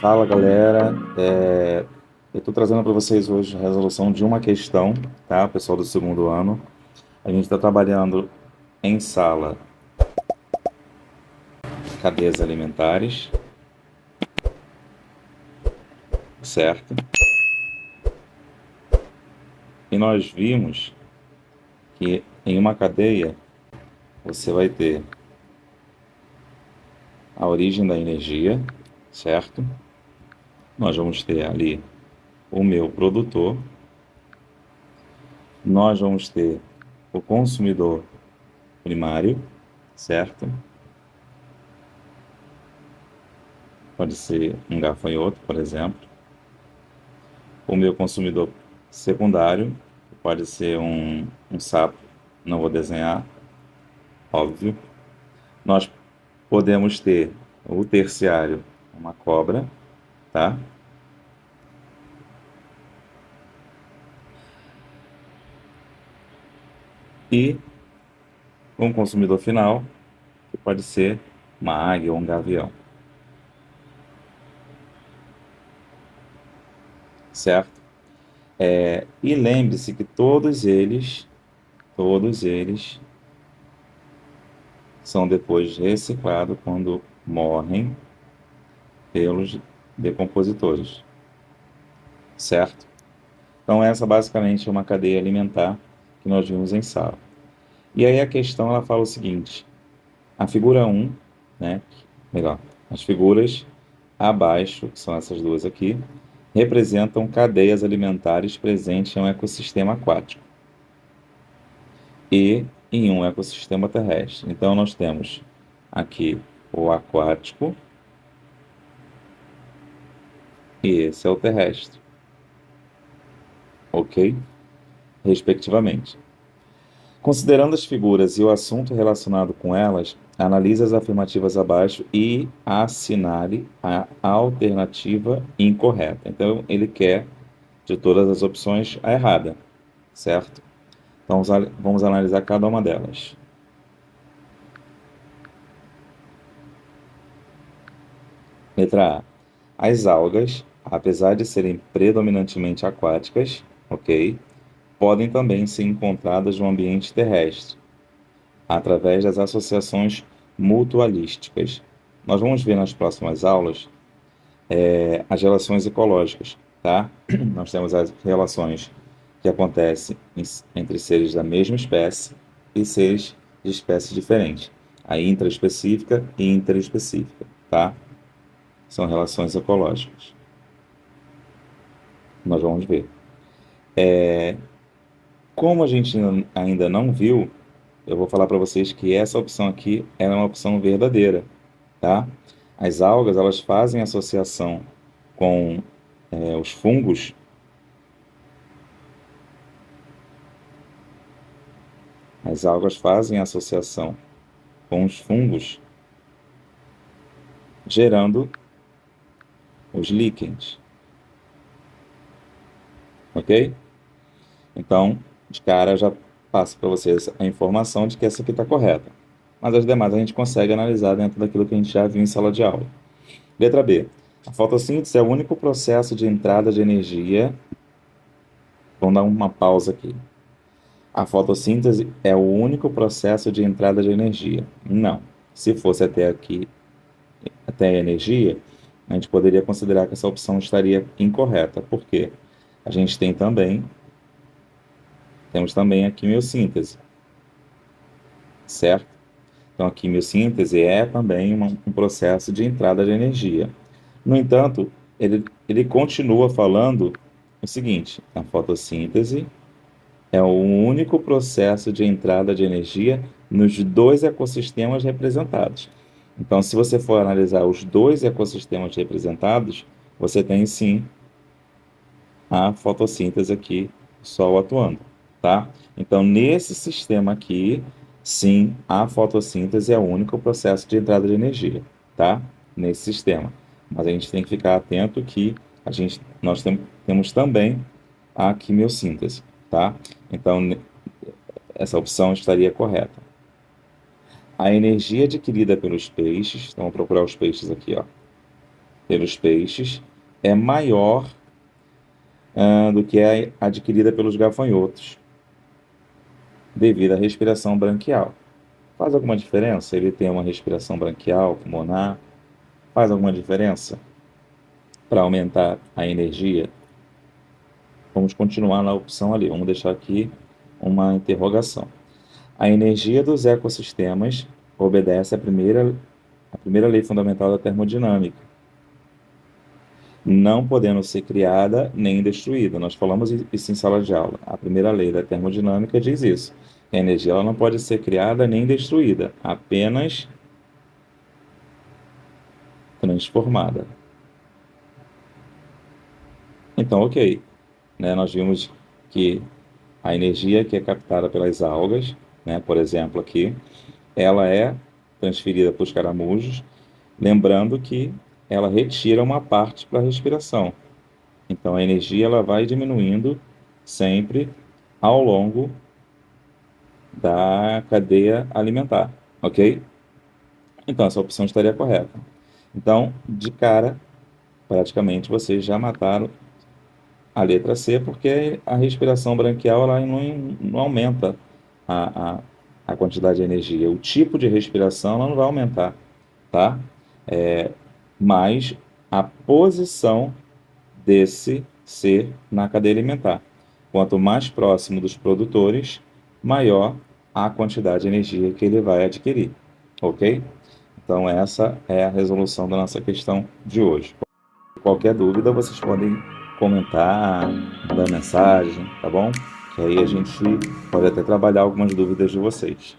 Fala galera, eu estou trazendo para vocês hoje a resolução de uma questão, tá? Pessoal do segundo ano. A gente está trabalhando em sala cadeias alimentares, certo? E nós vimos que em uma cadeia você vai ter a origem da energia, certo? Nós vamos ter ali o meu produtor, nós vamos ter o consumidor primário, certo? Pode ser um gafanhoto, por exemplo. O meu consumidor secundário pode ser um sapo, não vou desenhar, óbvio. Nós podemos ter o terciário, uma cobra, tá? E um consumidor final, que pode ser uma águia ou um gavião, certo? E lembre-se que todos eles são depois reciclados quando morrem pelos decompositores, certo? Então essa basicamente é uma cadeia alimentar que nós vimos em sala. E aí a questão ela fala o seguinte: a figura um, né, melhor, as figuras abaixo, que são essas duas aqui, representam cadeias alimentares presentes em um ecossistema aquático e em um ecossistema terrestre. Então nós temos aqui o aquático e esse é o terrestre, ok? Respectivamente. Considerando as figuras e o assunto relacionado com elas, analise as afirmativas abaixo e assinale a alternativa incorreta. Então, ele quer, de todas as opções, a errada, certo? Então, vamos analisar cada uma delas. Letra A. As algas, apesar de serem predominantemente aquáticas, ok, podem também ser encontradas no ambiente terrestre, através das associações mutualísticas. Nós vamos ver nas próximas aulas as relações ecológicas, tá? Nós temos as relações que acontecem entre seres da mesma espécie e seres de espécies diferentes, a intraespecífica e interespecífica, tá? São relações ecológicas. Nós vamos ver. Como a gente ainda não viu, eu vou falar para vocês que essa opção aqui é uma opção verdadeira, tá? As algas, elas fazem associação com os fungos. As algas fazem associação com os fungos, gerando os líquens, ok? Então, de cara, já passo para vocês a informação de que essa aqui está correta. Mas as demais a gente consegue analisar dentro daquilo que a gente já viu em sala de aula. Letra B. A fotossíntese é o único processo de entrada de energia. Vamos dar uma pausa aqui. A fotossíntese é o único processo de entrada de energia. Não. Se fosse até aqui, até a energia, a gente poderia considerar que essa opção estaria incorreta. Por quê? A gente temos também a quimiossíntese, certo? Então, a quimiossíntese é também um processo de entrada de energia. No entanto, ele continua falando o seguinte: a fotossíntese é o único processo de entrada de energia nos dois ecossistemas representados. Então, se você for analisar os dois ecossistemas representados, você tem sim a fotossíntese aqui, o Sol atuando, tá? Então, nesse sistema aqui, sim, a fotossíntese é o único processo de entrada de energia, tá? Nesse sistema. Mas a gente tem que ficar atento que nós temos também a quimiossíntese, tá? Então, essa opção estaria correta. A energia adquirida pelos peixes, então vou procurar os peixes aqui, ó. pelos peixes é maior do que a adquirida pelos gafanhotos, devido à respiração branquial. Faz alguma diferença ele ter uma respiração branquial, pulmonar? Faz alguma diferença para aumentar a energia? Vamos continuar na opção ali. Vamos deixar aqui uma interrogação. A energia dos ecossistemas obedece à primeira lei fundamental da termodinâmica, não podendo ser criada nem destruída. Nós falamos isso em sala de aula. A primeira lei da termodinâmica diz isso. A energia ela não pode ser criada nem destruída, apenas transformada. Então, ok. Né, nós vimos que a energia que é captada pelas algas, né, por exemplo aqui, ela é transferida para os caramujos, lembrando que ela retira uma parte para a respiração. Então a energia ela vai diminuindo sempre ao longo da cadeia alimentar, ok? Então essa opção estaria correta. Então, de cara, praticamente vocês já mataram a letra C, porque a respiração branquial ela não aumenta a, a, a quantidade de energia. O tipo de respiração ela não vai aumentar, tá? Mas a posição desse ser na cadeia alimentar. Quanto mais próximo dos produtores, maior a quantidade de energia que ele vai adquirir, ok? Então essa é a resolução da nossa questão de hoje. Qualquer dúvida, vocês podem comentar, mandar mensagem, tá bom? Que aí a gente pode até trabalhar algumas dúvidas de vocês.